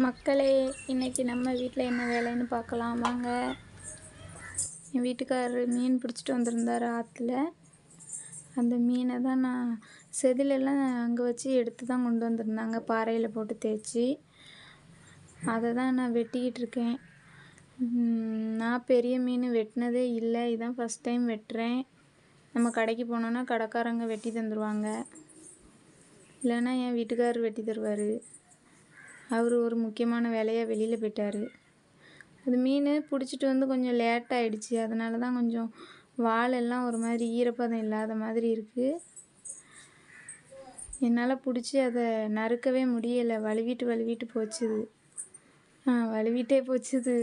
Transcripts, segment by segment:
மக்களே, இன்னைக்கு நம்ம வீட்டில் என்ன வேலைன்னு பார்க்கலாம் வாங்க. என் வீட்டுக்காரர் மீன் பிடிச்சிட்டு வந்திருந்தார் ஆற்றுல. அந்த மீனை தான் நான் செதிலெல்லாம் அங்கே வச்சு எடுத்து தான் கொண்டு வந்திருந்தாங்க, பாறையில் போட்டு தேய்ச்சி. அதை தான் நான் வெட்டிக்கிட்டு இருக்கேன். நான் பெரிய மீன் வெட்டினதே இல்லை, இதுதான் ஃபஸ்ட் டைம் வெட்டுறேன். நம்ம கடைக்கு போனோன்னா கடைக்காரங்க வெட்டி தந்துடுவாங்க, இல்லைன்னா என் வீட்டுக்காரர் வெட்டி தருவார். அவர் ஒரு முக்கியமான வேலையாக வெளியில் போயிட்டார். அது மீன் பிடிச்சிட்டு வந்து கொஞ்சம் லேட் ஆகிடுச்சி, அதனால தான் கொஞ்சம் வாலெல்லாம் ஒரு மாதிரி ஈரப்பதம் இல்லாத மாதிரி இருக்குது. என்னால் பிடிச்சி அதை நறுக்கவே முடியலை, வழுவிட்டு போச்சுது. வழுவிட்டே போச்சுது.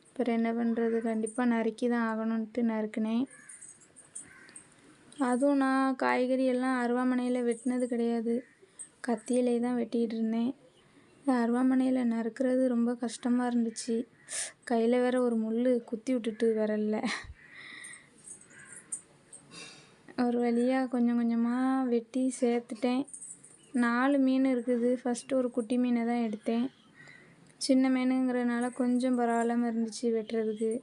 அப்புறம் என்ன பண்ணுறது, கண்டிப்பாக நறுக்கி தான் ஆகணுன்ட்டு நறுக்கினேன். அதுவும் நான் காய்கறி எல்லாம் அருவாமனையில் வெட்டினது கிடையாது, கத்தியிலே தான் வெட்டிக்கிட்டு இருந்தேன். அருவாமனையில் நறுக்கிறது ரொம்ப கஷ்டமாக இருந்துச்சு. கையில் வேற ஒரு முள் குத்தி விட்டுட்டு விரல்ல. ஒரு வழியாக கொஞ்சம் கொஞ்சமாக வெட்டி சேர்த்துட்டேன். 4 மீன் இருக்குது. ஃபஸ்ட்டு ஒரு குட்டி மீனை தான் எடுத்தேன். சின்ன மீனுங்கிறதுனால கொஞ்சம் பரவாயில்லாமல் இருந்துச்சு வெட்டுறதுக்கு.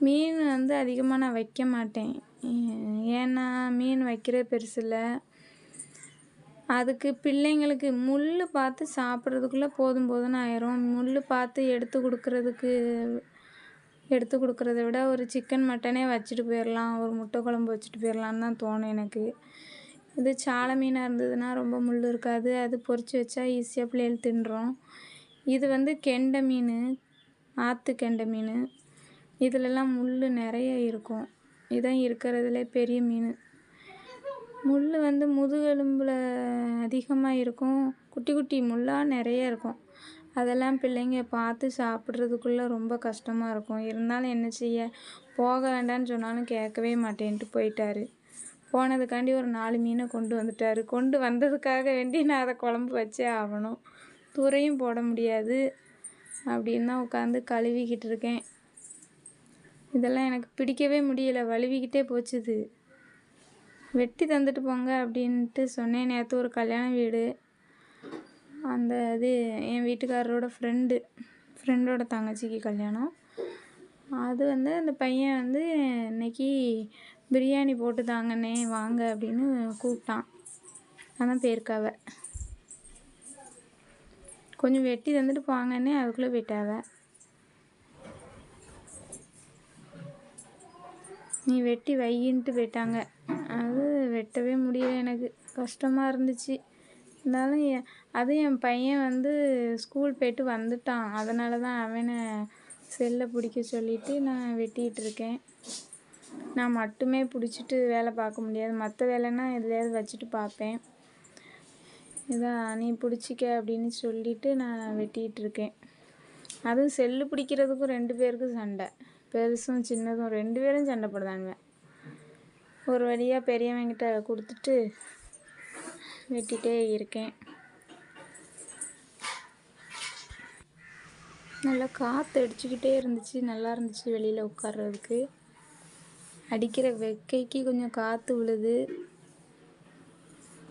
மீன் வந்து அதிகமாக நான் வைக்க மாட்டேன், ஏன்னா மீன் வைக்கிறது பெருசு இல்லை. அதுக்கு பிள்ளைங்களுக்கு முள் பார்த்து சாப்பிட்றதுக்குள்ளே போதும்னு ஆயிரும். முள் பார்த்து எடுத்து கொடுக்குறத விட ஒரு சிக்கன் மட்டனே வச்சுட்டு போயிடலாம், ஒரு முட்டை குழம்பு வச்சுட்டு போயிடலான்னு தான் தோணும் எனக்கு. இது சாலை மீனாக இருந்ததுன்னா ரொம்ப முள் இருக்காது, அது பொரித்து வச்சா ஈஸியாக பிள்ளைகள் தின்றும். இது வந்து கெண்டை மீன், ஆற்று கெண்டை மீன். இதிலெல்லாம் முள் நிறைய இருக்கும். இதான் இருக்கிறதுல பெரிய மீன். முள் வந்து முதுகெலும்பில் அதிகமாக இருக்கும், குட்டி குட்டி முள்ளாக நிறைய இருக்கும். அதெல்லாம் பிள்ளைங்க பார்த்து சாப்பிட்றதுக்குள்ளே ரொம்ப கஷ்டமாக இருக்கும். இருந்தாலும் என்ன செய்ய, போக வேண்டான்னு சொன்னாலும் கேட்கவே மாட்டேன்ட்டு போயிட்டார். போனதுக்காண்டி ஒரு 4 மீனை கொண்டு வந்துட்டார். கொண்டு வந்ததுக்காக வேண்டி நான் அதை குழம்பு வச்சே ஆகணும், தூரையும் போட முடியாது. அப்படின்னு தான் உட்காந்து கழுவிக்கிட்டு இருக்கேன். இதெல்லாம் எனக்கு பிடிக்கவே முடியலை, வழுவிக்கிட்டே போச்சுது. வெட்டி தந்துட்டு போங்க அப்படின்ட்டு சொன்னேன். நேற்று ஒரு கல்யாண வீடு, அந்த இது என் வீட்டுக்காரரோட ஃப்ரெண்டோட தங்கச்சிக்கு கல்யாணம். அது வந்து அந்த பையன் வந்து இன்னைக்கு பிரியாணி போட்டு தாங்கண்ணே வாங்க அப்படின்னு கூப்பிட்டான். அதான் போயிருக்காவ. கொஞ்சம் வெட்டி தந்துட்டு போங்கன்னே அதுக்குள்ளே போயிட்டாவ. நீ வெட்டி வையின்ட்டு போயிட்டாங்க. அது வெட்டவே முடியல, எனக்கு கஷ்டமாக இருந்துச்சு. இருந்தாலும் அதுவும் என் பையன் வந்து ஸ்கூல் போய்ட்டு வந்துட்டான், அதனால தான் அவனை செல்லை பிடிக்க சொல்லிவிட்டு நான் வெட்டிகிட்டு இருக்கேன். நான் மட்டுமே பிடிச்சிட்டு வேலை பார்க்க முடியாது, மற்ற வேலைன்னா எதுலையாவது வச்சுட்டு பார்ப்பேன். இதான் நீ பிடிச்சிக்க அப்படின்னு சொல்லிவிட்டு நான் வெட்டிகிட்டு இருக்கேன். அதுவும் செல்லு பிடிக்கிறதுக்கும் 2 பேருக்கும் சண்டை, பெருசும் சின்னதும் 2 பேரும் சண்டை போடுதாங்க. ஒரு வழியாக பெரியவங்கிட்ட கொடுத்துட்டு வெட்டிகிட்டே இருக்கேன். நல்லா காற்று அடிச்சுக்கிட்டே இருந்துச்சு, நல்லா இருந்துச்சு வெளியில் உட்கார்றதுக்கு. அடிக்கிற வெக்கைக்கு கொஞ்சம் காற்று விழுது,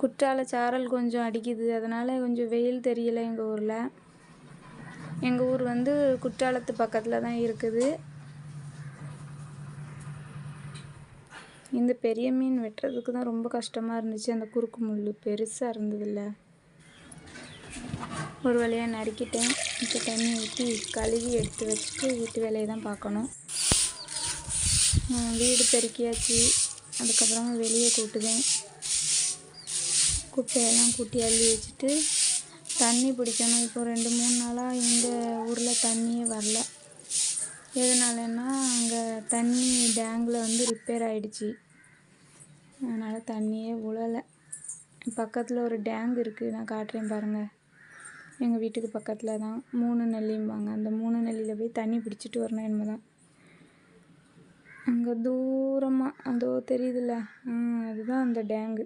குற்றால சாரல் கொஞ்சம் அடிக்குது, அதனால் கொஞ்சம் வெயில் தெரியலை எங்கள் ஊரில். எங்கள் ஊர் வந்து குற்றாலத்து பக்கத்தில் தான் இருக்குது. இந்த பெரிய மீன் வெட்டுறதுக்கு தான் ரொம்ப கஷ்டமாக இருந்துச்சு, அந்த குறுக்கு முள் பெருசாக இருந்ததில்ல. ஒரு வழியாக நறுக்கிட்டேன். இப்போ தண்ணி ஊற்றி கழுவி எடுத்து வச்சுட்டு வீட்டு வேலையை தான் பார்க்கணும். வீடு பெருக்கியாச்சு, அதுக்கப்புறமா வெளியே கூட்டுதேன். குப்பையெல்லாம் கூட்டி அள்ளி வச்சுட்டு தண்ணி பிடிக்கணும். இப்போ 2-3 நாளாக எங்கள் ஊரில் தண்ணியே வரல. எதனாலன்னா அங்கே தண்ணி டேங்கில் வந்து ரிப்பேர் ஆகிடுச்சி, அதனால் தண்ணியே விழலை. பக்கத்தில் ஒரு டேங்க் இருக்குது, நான் காட்டுறேன் பாருங்கள். எங்கள் வீட்டுக்கு பக்கத்தில் தான் 3 நெல்லிம்பாங்க, அந்த 3 நெல்லியில் போய் தண்ணி பிடிச்சிட்டு வரணும் என்னமோ தான். அங்கே தூரமாக அதோ தெரியுதுல்ல, அதுதான் அந்த டேங்கு.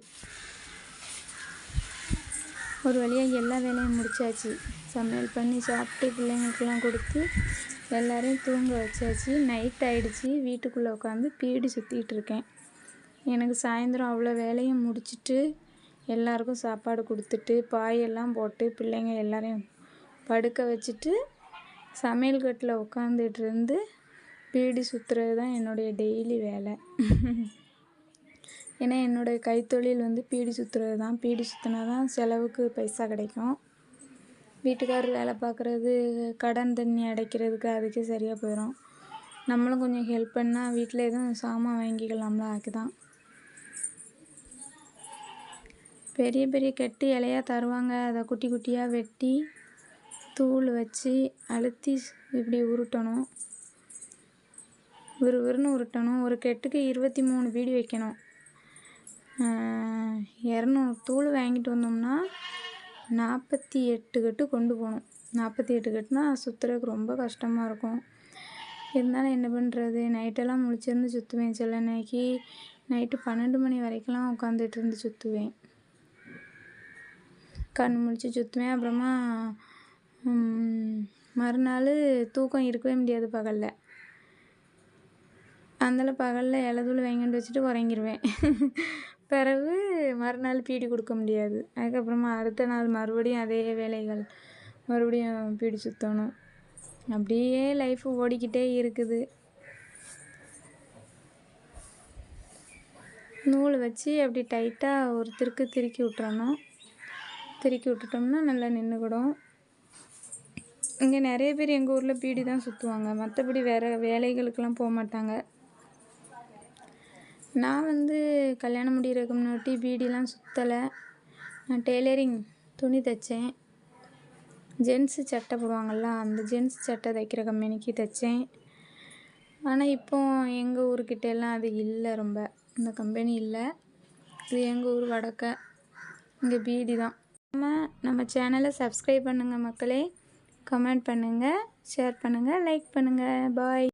ஒரு வழியாக எல்லா வேலையும் முடிச்சாச்சு. சமையல் பண்ணி சாப்பிட்டு பிள்ளைங்களுக்கெல்லாம் கொடுத்து எல்லோரையும் தூங்க வச்சாச்சு. நைட் ஆகிடுச்சி. வீட்டுக்குள்ளே உட்காந்து பீடி சுற்றிக்கிட்டு இருக்கேன். எனக்கு சாயந்தரம் அவ்வளோ வேலையும் முடிச்சுட்டு எல்லாருக்கும் சாப்பாடு கொடுத்துட்டு பாயெல்லாம் போட்டு பிள்ளைங்க எல்லாரையும் படுக்க வச்சுட்டு சமையல் கட்டில் உட்காந்துட்டு இருந்து பீடி சுற்றுறது தான் என்னுடைய டெய்லி வேலை. ஏன்னா என்னுடைய கைத்தொழில் வந்து பீடி சுற்றுறது தான். பீடி சுற்றினா தான் செலவுக்கு பைசா கிடைக்கும். வீட்டுக்காரர் வேலை பார்க்குறது கடன் தண்ணி அடைக்கிறதுக்கு அதுக்கே சரியாக போயிடும். நம்மளும் கொஞ்சம் ஹெல்ப் பண்ணால் வீட்டில் எதுவும் சாமான் வாங்கிக்கலாம்ல, அதுக்கு தான். பெரிய பெரிய கெட்டு இலையாக தருவாங்க. அதை குட்டி குட்டியாக வெட்டி தூள் வச்சு அழுத்தி இப்படி உருட்டணும். விறுவிறுன்னு உருட்டணும். ஒரு கெட்டுக்கு 23 பீடி வைக்கணும். 200 தூள் வாங்கிட்டு வந்தோம்னா 48 கட்டு கொண்டு போகணும். 48 கட்டுனா சுற்றுறதுக்கு ரொம்ப கஷ்டமாக இருக்கும். இருந்தாலும் என்ன பண்ணுறது, நைட்டெல்லாம் முழிச்சிருந்து சுற்றுவேன். சில அன்னைக்கு நைட்டு 12 மணி வரைக்கும்லாம் உட்காந்துட்டு இருந்து சுற்றுவேன். கண் முழிச்சு சுற்றுவேன். அப்புறமா மறுநாள் தூக்கம் இருக்கவே முடியாது பகலில். அதனால் பகலில் இலதூள் வாங்கிட்டு வச்சுட்டு உறங்கிடுவேன். பிறகு மறுநாள் பீடி கொடுக்க முடியாது. அதுக்கப்புறமா அடுத்த நாள் மறுபடியும் அதே வேலைகள், மறுபடியும் பீடி சுற்றணும். அப்படியே லைஃப் ஓடிக்கிட்டே இருக்குது. நூல் வச்சு அப்படி டைட்டாக ஒருத்தருக்கு திருக்கி விட்டுறணும். திருக்கி விட்டுட்டோம்னா நல்லா நின்றுக்கிடும். இங்கே நிறைய பேர் எங்கள் ஊரில் பீடி தான் சுற்றுவாங்க. மற்றபடி வேறு வேலைகளுக்கெல்லாம் போக மாட்டாங்க. நான் வந்து கல்யாணம் முடிகிறதுக்கு முன்னாடி பீடிலாம் சுற்றலை. நான் டெய்லரிங் துணி தைச்சேன். ஜென்ஸு சட்டை போடுவாங்கள்ல, அந்த ஜென்ஸ் சட்டை தைக்கிற கம்பெனிக்கு தைச்சேன். ஆனால் இப்போ எங்கள் ஊருக்கிட்ட எல்லாம் அது இல்லை. ரொம்ப இந்த கம்பெனி இல்லை. இது எங்கள் ஊர் வடக்க. இங்கே பீடி தான். நம்ம சேனலை சப்ஸ்கிரைப் பண்ணுங்கள் மக்களே. கமெண்ட் பண்ணுங்கள், ஷேர் பண்ணுங்கள், லைக் பண்ணுங்கள். பாய்.